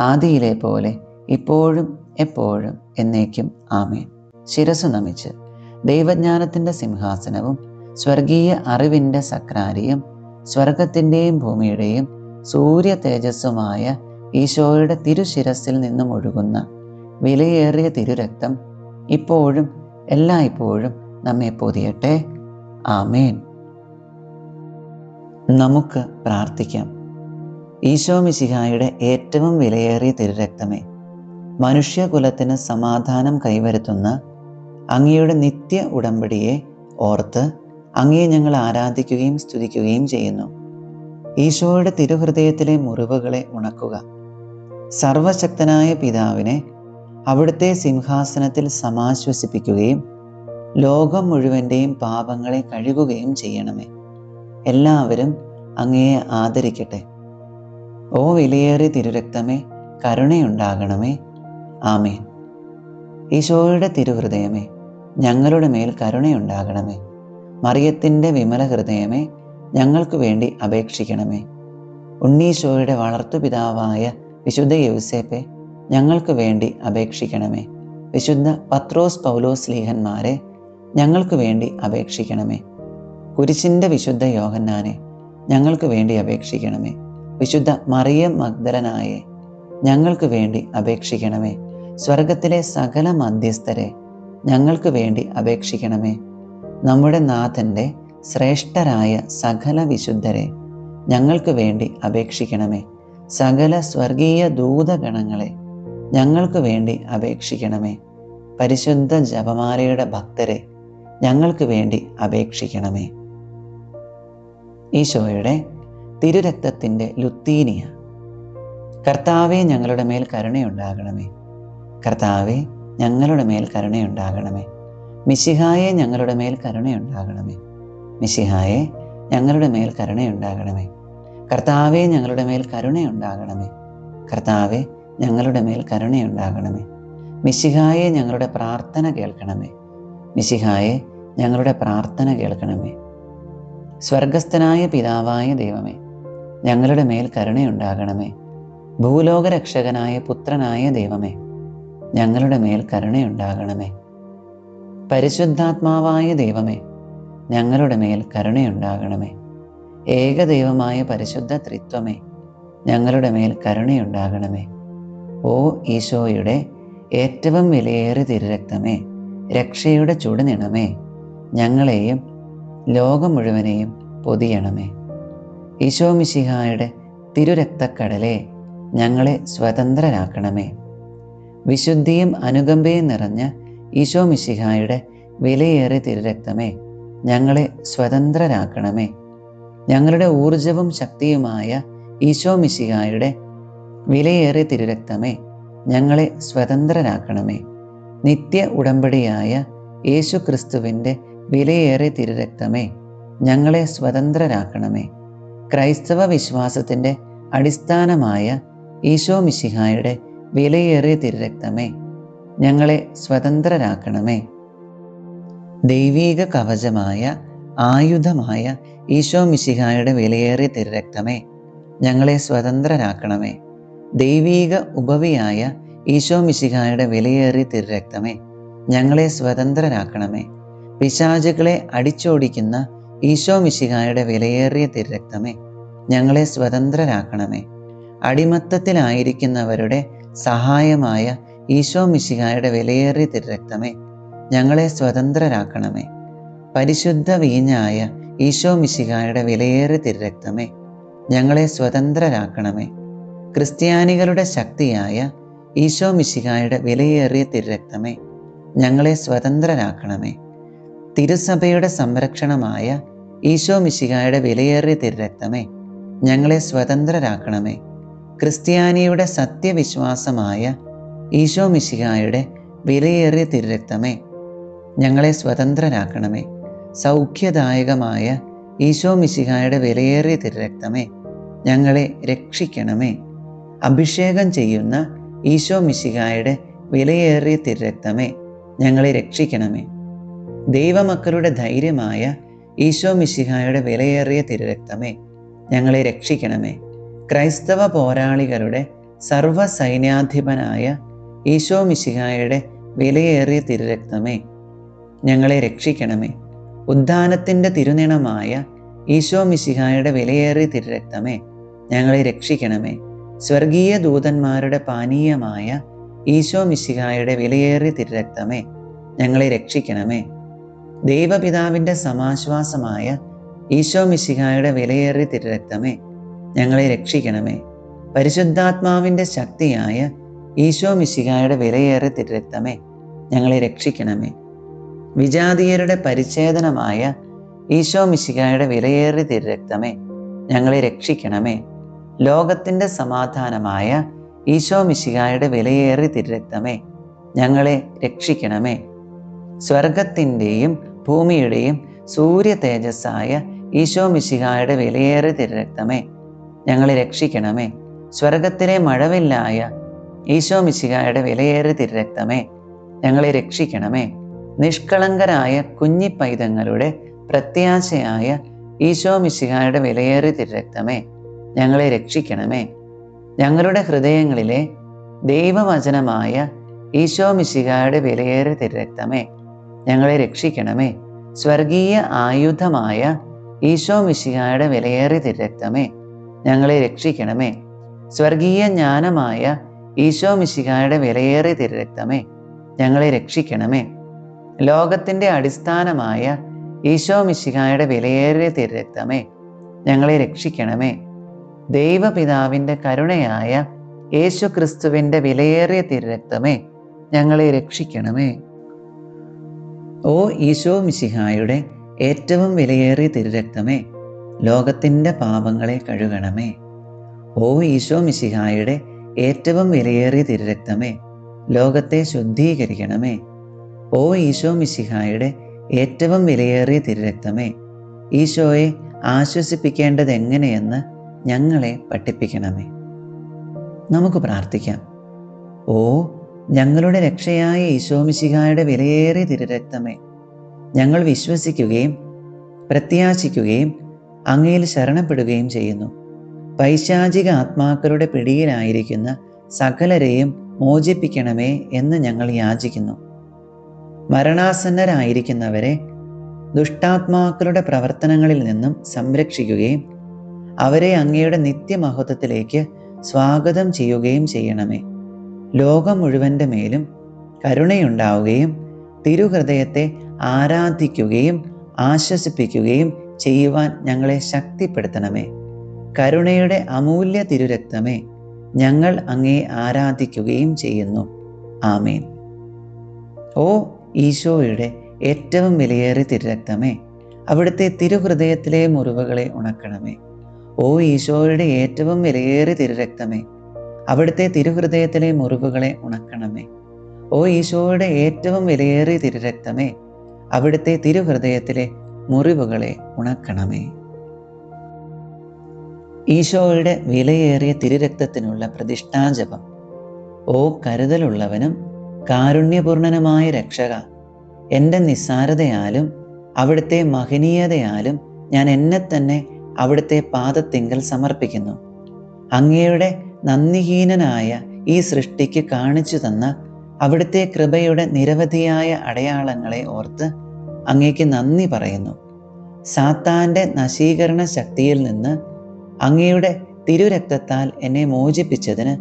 ആദിയിലെ പോലെ ഇപ്പോഴും എപ്പോഴും എന്നേക്കും ആമേൻ. ശിരസ്സു നമിച്ച് ദൈവജ്ഞാനത്തിൻ്റെ സിംഹാസനവും സ്വർഗീയ അറിവിൻ്റെ സക്രാരിയും സ്വർഗത്തിൻ്റെയും ഭൂമിയുടെയും സൂര്യ തേജസ്സുമായ ഈശോയുടെ തിരുശിരസിൽ നിന്നും ഒഴുകുന്ന വിലയേറിയ തിരുരക്തം ഇപ്പോഴും എല്ലായ്പ്പോഴും നമ്മെ പൊതിയട്ടെ. ആമേൻ. നമുക്ക് പ്രാർത്ഥിക്കാം. ഈശോ മിശിഹായുടെ ഏറ്റവും വിലയേറിയ തിരുരക്തമേ, മനുഷ്യകുലത്തിന് സമാധാനം കൈവരുത്തുന്ന അങ്ങയുടെ നിത്യ ഉടമ്പടിയെ ഓർത്ത് അങ്ങയെ ഞങ്ങൾ ആരാധിക്കുകയും സ്തുതിക്കുകയും ചെയ്യുന്നു. ഈശോയുടെ തിരുഹൃദയത്തിലെ മുറിവുകളെ ഉണക്കുക. സർവശക്തനായ പിതാവിനെ അവിടുത്തെ സിംഹാസനത്തിൽ സമാശ്വസിപ്പിക്കുകയും ലോകം മുഴുവൻ്റെയും പാപങ്ങളെ കഴുകുകയും ചെയ്യണമേ. എല്ലാവരും അങ്ങയെ ആദരിക്കട്ടെ. ഓ വിലയേറിയ തിരുരക്തമേ, കരുണയുണ്ടാകണമേ. ആമേൻ. ഈശോയുടെ തിരുഹൃദയമേ, ഞങ്ങളുടെ മേൽ കരുണയുണ്ടാകണമേ. മറിയത്തിൻ്റെ വിമല ഹൃദയമേ, ഞങ്ങൾക്ക് വേണ്ടി അപേക്ഷിക്കണമേ. ഉണ്ണീശോയുടെ വളർത്തുപിതാവായ വിശുദ്ധ യൗസേപ്പെ, ഞങ്ങൾക്ക് വേണ്ടി അപേക്ഷിക്കണമേ. വിശുദ്ധ പത്രോസ് പൗലോസ് സ്ലീഹന്മാരെ, ഞങ്ങൾക്ക് വേണ്ടി അപേക്ഷിക്കണമേ. കുരിശിൻ്റെ വിശുദ്ധ യോഹന്നാനെ, ഞങ്ങൾക്ക് വേണ്ടി അപേക്ഷിക്കണമേ. വിശുദ്ധ മറിയം മഗ്ദലനായെ, ഞങ്ങൾക്ക് വേണ്ടി അപേക്ഷിക്കണമേ. സ്വർഗത്തിലെ സകല മധ്യസ്ഥരെ, ഞങ്ങൾക്ക് വേണ്ടി അപേക്ഷിക്കണമേ. നമ്മുടെ നാഥൻ്റെ ശ്രേഷ്ഠരായ സകല വിശുദ്ധരെ, ഞങ്ങൾക്ക് വേണ്ടി അപേക്ഷിക്കണമേ. സകല സ്വർഗീയ ദൂതഗണങ്ങളെ, ഞങ്ങൾക്ക് വേണ്ടി അപേക്ഷിക്കണമേ. പരിശുദ്ധ ജപമാലയുടെ ഭക്തരെ, ഞങ്ങൾക്ക് വേണ്ടി അപേക്ഷിക്കണമേ. ഈശോയുടെ തിരുരക്തത്തിൻ്റെ ലുത്തീനിയ. കർത്താവെ, ഞങ്ങളുടെ മേൽ കരുണയുണ്ടാകണമേ. കർത്താവെ, ഞങ്ങളുടെ മേൽ കരുണയുണ്ടാകണമേ. മിശിഹായെ, ഞങ്ങളുടെ മേൽ കരുണയുണ്ടാകണമേ. മിശിഹായെ, ഞങ്ങളുടെ മേൽ കരുണയുണ്ടാകണമേ. കർത്താവെ, ഞങ്ങളുടെ മേൽ കരുണയുണ്ടാകണമേ. കർത്താവെ, ഞങ്ങളുടെ മേൽ കരുണയുണ്ടാകണമേ. മിശിഹായെ, ഞങ്ങളുടെ പ്രാർത്ഥന കേൾക്കണമേ. മിശിഹായെ, ഞങ്ങളുടെ പ്രാർത്ഥന കേൾക്കണമേ. സ്വർഗസ്ഥനായ പിതാവായ ദൈവമേ, ഞങ്ങളുടെ മേൽ കരുണയുണ്ടാകണമേ. ഭൂലോകരക്ഷകനായ പുത്രനായ ദൈവമേ, ഞങ്ങളുടെ മേൽ കരുണയുണ്ടാകണമേ. പരിശുദ്ധാത്മാവായ ദൈവമേ, ഞങ്ങളുടെ മേൽ കരുണയുണ്ടാകണമേ. ഏകദൈവമായ പരിശുദ്ധ ത്രിത്വമേ, ഞങ്ങളുടെ മേൽ കരുണയുണ്ടാകണമേ. ഓ ഈശോയുടെ ഏറ്റവും വിലയേറിയ തിരുരക്തമേ, രക്ഷയുടെ ചുടുനിണമേ, ഞങ്ങളെയും ലോകം മുഴുവനെയും പൊതിയണമേ. ഈശോ മിശിഹായുടെ തിരുരക്തക്കടലേ, ഞങ്ങളെ സ്വതന്ത്രരാക്കണമേ. വിശുദ്ധിയും അനുകമ്പയും നിറഞ്ഞ ഈശോ മിശിഹായുടെ വിലയേറിയ തിരുരക്തമേ, ഞങ്ങളെ സ്വതന്ത്രരാക്കണമേ. ഞങ്ങളുടെ ഊർജവും ശക്തിയുമായ ഈശോ മിശിഹായുടെ വിലയേറിയ തിരുരക്തമേ, ഞങ്ങളെ സ്വതന്ത്രരാക്കണമേ. നിത്യ ഉടമ്പടിയായ യേശു ക്രിസ്തുവിൻ്റെ വിലയേറിയ തിരുരക്തമേ, ഞങ്ങളെ സ്വതന്ത്രരാക്കണമേ. ക്രൈസ്തവ വിശ്വാസത്തിൻ്റെ അടിസ്ഥാനമായ ഈശോ മിശിഹായുടെ വിലയേറിയ തിരുരക്തമേ, ഞങ്ങളെ സ്വതന്ത്രരാക്കണമേ. ദൈവീക കവചമായ ആയുധമായ ഈശോ മിശിഹായുടെ വിലയേറിയ തിരുരക്തമേ, ഞങ്ങളെ സ്വതന്ത്രരാക്കണമേ. ദൈവീക ഉപവിയായ ഈശോ മിശിഹായുടെ വിലയേറിയ തിരുരക്തമേ, ഞങ്ങളെ സ്വതന്ത്രരാക്കണമേ. പിശാചുകളെ അടിച്ചോടിക്കുന്ന ഈശോ മിശിഹായുടെ വിലയേറിയ തിരുരക്തമേ, ഞങ്ങളെ സ്വതന്ത്രരാക്കണമേ. അടിമത്തത്തിലായിരിക്കുന്നവരുടെ സഹായമായ ഈശോ മിശിഹായുടെ വിലയേറിയ തിരുരക്തമേ, ഞങ്ങളെ സ്വതന്ത്രരാക്കണമേ. പരിശുദ്ധ വീഞ്ഞായ ഈശോ മിശിഹായുടെ വിലയേറിയ തിരുരക്തമേ, ഞങ്ങളെ സ്വതന്ത്രരാക്കണമേ. ക്രിസ്ത്യാനികളുടെ ശക്തിയായ ഈശോ മിശിഹായുടെ വിലയേറിയ തിരുരക്തമേ, ഞങ്ങളെ സ്വതന്ത്രരാക്കണമേ. തിരുസഭയുടെ സംരക്ഷണമായ ഈശോ മിശിഹായുടെ വിലയേറിയ തിരുരക്തമേ, ഞങ്ങളെ സ്വതന്ത്രരാക്കണമേ. ക്രിസ്ത്യാനിയുടെ സത്യവിശ്വാസമായ ഈശോ മിശിഹായുടെ വിലയേറിയ തിരുരക്തമേ, ഞങ്ങളെ സ്വതന്ത്രരാക്കണമേ. സൗഖ്യദായകമായ ഈശോ മിശിഹായുടെ വിലയേറിയ തിരുരക്തമേ, ഞങ്ങളെ രക്ഷിക്കണമേ. അഭിഷേകം ചെയ്യുന്ന ഈശോ മിശിഹായുടെ വിലയേറിയ തിരുരക്തമേ, ഞങ്ങളെ രക്ഷിക്കണമേ. ദൈവമക്കളുടെ ധൈര്യമായ ഈശോ മിശിഹായുടെ വിലയേറിയ തിരുരക്തമേ, ഞങ്ങളെ രക്ഷിക്കണമേ. ക്രൈസ്തവ പോരാളികളുടെ സർവ്വസൈന്യാധിപനായ ഈശോ മിശിഹായുടെ വിലയേറിയ തിരുരക്തമേ, ഞങ്ങളെ രക്ഷിക്കണമേ. ഉദ്ധാനത്തിൻ്റെ തിരുനിണമായ ഈശോ മിശിഹായുടെ വിലയേറിയ തിരുരക്തമേ, ഞങ്ങളെ രക്ഷിക്കണമേ. സ്വർഗീയ ദൂതന്മാരുടെ പാനീയമായ ഈശോ മിശിഹായുടെ വിലയേറിയ തിരുരക്തമേ, ഞങ്ങളെ രക്ഷിക്കണമേ. ദൈവപിതാവിൻ്റെ സമാശ്വാസമായ ഈശോ മിശിഹായുടെ വിലയേറിയ തിരുരക്തമേ, ഞങ്ങളെ രക്ഷിക്കണമേ. പരിശുദ്ധാത്മാവിൻ്റെ ശക്തിയായ ഈശോ മിശിഹായുടെ വിലയേറിയ തിരുരക്തമേ, ഞങ്ങളെ രക്ഷിക്കണമേ. വിജാതീയരുടെ പരിച്ഛേദനമായ ഈശോ മിശിഹായുടെ വിലയേറിയ തിരുരക്തമേ, ഞങ്ങളെ രക്ഷിക്കണമേ. ലോകത്തിൻ്റെ സമാധാനമായ ഈശോ മിശിഹായുടെ വിലയേറിയ തിരുരക്തമേ, ഞങ്ങളെ രക്ഷിക്കണമേ. സ്വർഗത്തിൻ്റെയും ഭൂമിയുടെയും സൂര്യ തേജസ്സായ ഈശോ മിശിഹായുടെ വിലയേറിയ തിരുരക്തമേ, ഞങ്ങളെ രക്ഷിക്കണമേ. സ്വർഗത്തിലെ മഴവില്ലായ ഈശോ മിശിഹായുടെ വിലയേറിയ തിരുരക്തമേ, ഞങ്ങളെ രക്ഷിക്കണമേ. നിഷ്കളങ്കരായ കുഞ്ഞിപ്പൈതങ്ങളുടെ പ്രത്യാശയായ ഈശോ മിശിഹായുടെ വിലയേറിയ തിരുരക്തമേ, ഞങ്ങളെ രക്ഷിക്കണമേ. ഞങ്ങളുടെ ഹൃദയങ്ങളിലെ ദൈവവചനമായ ഈശോ മിശിഹായുടെ വിലയേറിയ തിരുരക്തമേ, ഞങ്ങളെ രക്ഷിക്കണമേ. സ്വർഗീയ ആയുധമായ ഈശോ മിശിഹായുടെ വിലയേറിയ തിരുരക്തമേ, ഞങ്ങളെ രക്ഷിക്കണമേ. സ്വർഗീയ ജ്ഞാനമായ ഈശോ മിശിഹായുടെ വിലയേറിയ തിരുരക്തമേ, ഞങ്ങളെ രക്ഷിക്കണമേ. ലോകത്തിൻ്റെ അടിസ്ഥാനമായ ഈശോ മിശിഹായുടെ വിലയേറിയ തിരുരക്തമേ, ഞങ്ങളെ രക്ഷിക്കണമേ. ദൈവപിതാവിൻ്റെ കരുണയായ യേശു ക്രിസ്തുവിൻ്റെ വിലയേറിയ തിരുരക്തമേ, ഞങ്ങളെ രക്ഷിക്കണമേ. ഓ ഈശോ മിശിഹായുടെ ഏറ്റവും വിലയേറിയ തിരുരക്തമേ, ലോകത്തിൻ്റെ പാപങ്ങളെ കഴുകണമേ. ഓ ഈശോ മിശിഹായുടെ ഏറ്റവും വിലയേറിയ തിരുരക്തമേ, ലോകത്തെ ശുദ്ധീകരിക്കണമേ. ഓ ഈശോ മിശിഹായുടെ ഏറ്റവും വിലയേറിയ തിരുരക്തമേ, ഈശോയെ ആശ്വസിപ്പിക്കേണ്ടത് എങ്ങനെയെന്ന് ഞങ്ങളെ പഠിപ്പിക്കണമേ. നമുക്ക് പ്രാർത്ഥിക്കാം. ഓ ഞങ്ങളുടെ രക്ഷയായ ഈശോ മിശിഹായുടെ വിലയേറിയ തിരുരക്തമേ, ഞങ്ങൾ വിശ്വസിക്കുകയും പ്രത്യാശിക്കുകയും അങ്ങയിൽ ശരണപ്പെടുകയും ചെയ്യുന്നു. പൈശാചിക ആത്മാക്കളുടെ പിടിയിലായിരിക്കുന്ന സകലരെയും മോചിപ്പിക്കണമേ എന്ന് ഞങ്ങൾ യാചിക്കുന്നു. മരണാസന്നരായിരിക്കുന്നവരെ ദുഷ്ടാത്മാക്കളുടെ പ്രവർത്തനങ്ങളിൽ നിന്നും സംരക്ഷിക്കുകയും അവരെ അങ്ങയുടെ നിത്യമഹത്വത്തിലേക്ക് സ്വാഗതം ചെയ്യുകയും ചെയ്യണമേ. ലോകം മുഴുവൻ്റെ മേലും കരുണയുണ്ടാവുകയും തിരുഹൃദയത്തെ ആരാധിക്കുകയും ആശ്വസിപ്പിക്കുകയും ചെയ്യുവാൻ ഞങ്ങളെ ശക്തിപ്പെടുത്തണമേ. കരുണയുടെ അമൂല്യ തിരുരക്തമേ, ഞങ്ങൾ അങ്ങേ ആരാധിക്കുകയും ചെയ്യുന്നു. ആമേൻ. ഓ ഈശോയുടെ ഏറ്റവും വിലയേറിയ തിരുരക്തമേ, അവിടുത്തെ തിരുഹൃദയത്തിലെ മുറിവുകളെ ഉണക്കണമേ. ഓ ഈശോയുടെ ഏറ്റവും വിലയേറിയ തിരുരക്തമേ, അവിടുത്തെ തിരുഹൃദയത്തിലെ മുറിവുകളെ ഉണക്കണമേ. ഓ ഈശോയുടെ ഏറ്റവും വിലയേറിയ തിരുരക്തമേ, അവിടുത്തെ തിരുഹൃദയത്തിലെ മുറിവുകളെ ഉണക്കണമേ. ഈശോയുടെ വിലയേറിയ തിരുരക്തത്തിനുള്ള പ്രതിഷ്ഠാജപം. ഓ കരുതലുള്ളവനും കാരുണ്യപൂർണനുമായ രക്ഷക, എൻ്റെ നിസ്സാരതയാലും അവിടുത്തെ മഹനീയതയാലും ഞാൻ എന്നെ തന്നെ അവിടുത്തെ പാദത്തിങ്കൽ സമർപ്പിക്കുന്നു. അങ്ങയുടെ നന്ദിഹീനനായ ഈ സൃഷ്ടിക്ക് കാണിച്ചു തന്ന അവിടുത്തെ കൃപയുടെ നിരവധിയായ അടയാളങ്ങളെ ഓർത്ത് അങ്ങേക്ക് നന്ദി പറയുന്നു. സാത്താൻ്റെ നശീകരണ ശക്തിയിൽ നിന്ന് അങ്ങയുടെ തിരുരക്തത്താൽ എന്നെ മോചിപ്പിച്ചതിന്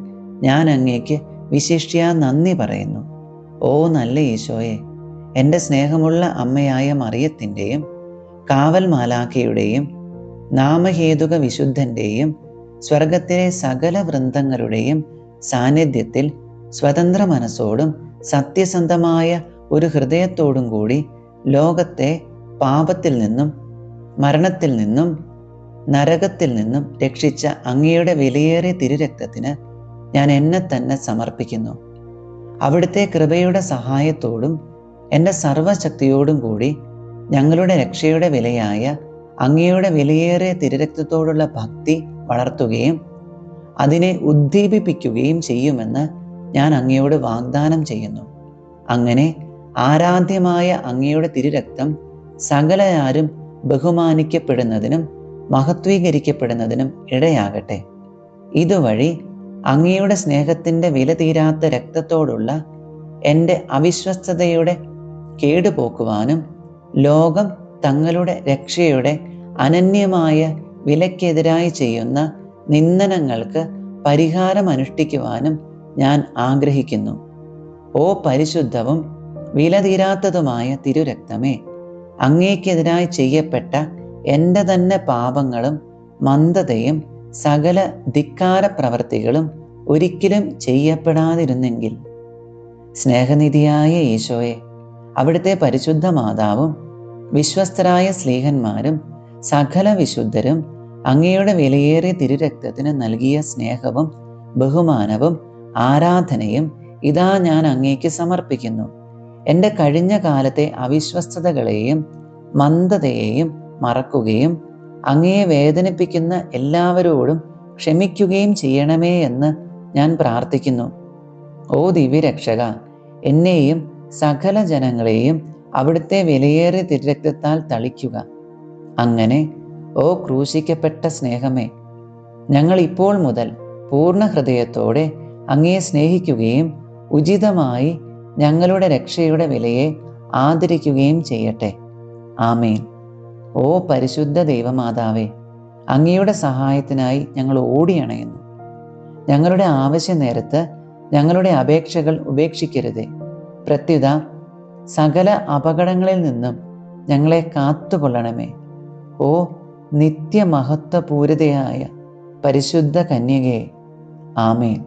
ഞാൻ അങ്ങേക്ക് വിശിഷ്യാ നന്ദി പറയുന്നു. ഓ നല്ല ഈശോയെ, എൻ്റെ സ്നേഹമുള്ള അമ്മയായ മറിയത്തിൻ്റെയും കാവൽ മാലാഖയുടെയും നാമഹേതുക വിശുദ്ധൻ്റെയും സ്വർഗത്തിലെ സകല വൃന്ദങ്ങളുടെയും സാന്നിധ്യത്തിൽ സ്വതന്ത്ര മനസ്സോടും സത്യസന്ധമായ ഒരു ഹൃദയത്തോടും കൂടി ലോകത്തെ പാപത്തിൽ നിന്നും മരണത്തിൽ നിന്നും നരകത്തിൽ നിന്നും രക്ഷിച്ച അങ്ങയുടെ വിലയേറിയ തിരുരക്തത്തിന് ഞാൻ എന്നെ തന്നെ സമർപ്പിക്കുന്നു. അവിടുത്തെ കൃപയുടെ സഹായത്തോടും എൻ്റെ സർവശക്തിയോടും കൂടി ഞങ്ങളുടെ രക്ഷയുടെ വിലയായ അങ്ങയുടെ വിലയേറിയ തിരുരക്തത്തോടുള്ള ഭക്തി വളർത്തുകയും അതിനെ ഉദ്ദീപിപ്പിക്കുകയും ചെയ്യുമെന്ന് ഞാൻ അങ്ങയോട് വാഗ്ദാനം ചെയ്യുന്നു. അങ്ങനെ ആരാധ്യമായ അങ്ങയുടെ തിരുരക്തം സകലയാരും ബഹുമാനിക്കപ്പെടുന്നതിനും മഹത്വീകരിക്കപ്പെടുന്നതിനും ഇടയാകട്ടെ. ഇതുവഴി അങ്ങയുടെ സ്നേഹത്തിൻ്റെ വില തീരാത്ത രക്തത്തോടുള്ള എൻ്റെ അവിശ്വസ്തതയുടെ കേടുപോക്കുവാനും ലോകം തങ്ങളുടെ രക്ഷയുടെ അനന്യമായ വിലക്കെതിരായി ചെയ്യുന്ന നിന്ദനങ്ങൾക്ക് പരിഹാരം അനുഷ്ഠിക്കുവാനും ഞാൻ ആഗ്രഹിക്കുന്നു. ഓ പരിശുദ്ധവും വിലതീരാത്തതുമായ തിരുരക്തമേ, അങ്ങേക്കെതിരായി ചെയ്യപ്പെട്ട എൻ്റെ തന്നെ പാപങ്ങളും മന്ദതയും സകല ധിക്കാര പ്രവർത്തികളും ഒരിക്കലും ചെയ്യപ്പെടാതിരുന്നെങ്കിൽ, സ്നേഹനിധിയായ ഈശോയെ, അവിടുത്തെ പരിശുദ്ധ മാതാവും വിശ്വസ്തരായ സ്ലീഹന്മാരും സകല വിശുദ്ധരും അങ്ങയുടെ വിലയേറിയ തിരുരക്തത്തിന് നൽകിയ സ്നേഹവും ബഹുമാനവും ആരാധനയും ഇതാ ഞാൻ അങ്ങേക്ക് സമർപ്പിക്കുന്നു. എൻ്റെ കഴിഞ്ഞ കാലത്തെ അവിശ്വസ്തതകളെയും മന്ദതയെയും മറക്കുകയും അങ്ങയെ വേദനിപ്പിക്കുന്ന എല്ലാവരോടും ക്ഷമിക്കുകയും ചെയ്യണമേ എന്ന് ഞാൻ പ്രാർത്ഥിക്കുന്നു. ഓ ദിവ്യരക്ഷക, എന്നെയും സകല ജനങ്ങളെയും അവിടുത്തെ വിലയേറിയ തിരുരക്തത്താൽ തളിക്കുക. അങ്ങനെ ഓ ക്രൂശിക്കപ്പെട്ട സ്നേഹമേ, ഞങ്ങൾ ഇപ്പോൾ മുതൽ പൂർണ്ണ ഹൃദയത്തോടെ അങ്ങയെ സ്നേഹിക്കുകയും ഉചിതമായി ഞങ്ങളുടെ രക്ഷയുടെ വിലയെ ആദരിക്കുകയും ചെയ്യട്ടെ. ആമേൻ. ഓ പരിശുദ്ധ ദൈവമാതാവേ, അങ്ങയുടെ സഹായത്തിനായി ഞങ്ങൾ ഓടിയണയുന്നു. ഞങ്ങളുടെ ആവശ്യ നേരത്ത് ഞങ്ങളുടെ അപേക്ഷകൾ ഉപേക്ഷിക്കരുതേ. പ്രത്യുത സകല അപകടങ്ങളിൽ നിന്നും ഞങ്ങളെ കാത്തുകൊള്ളണമേ. ഓ നിത്യമഹത്വപൂരിതയായ പരിശുദ്ധ കന്യകേ, ആമേൻ.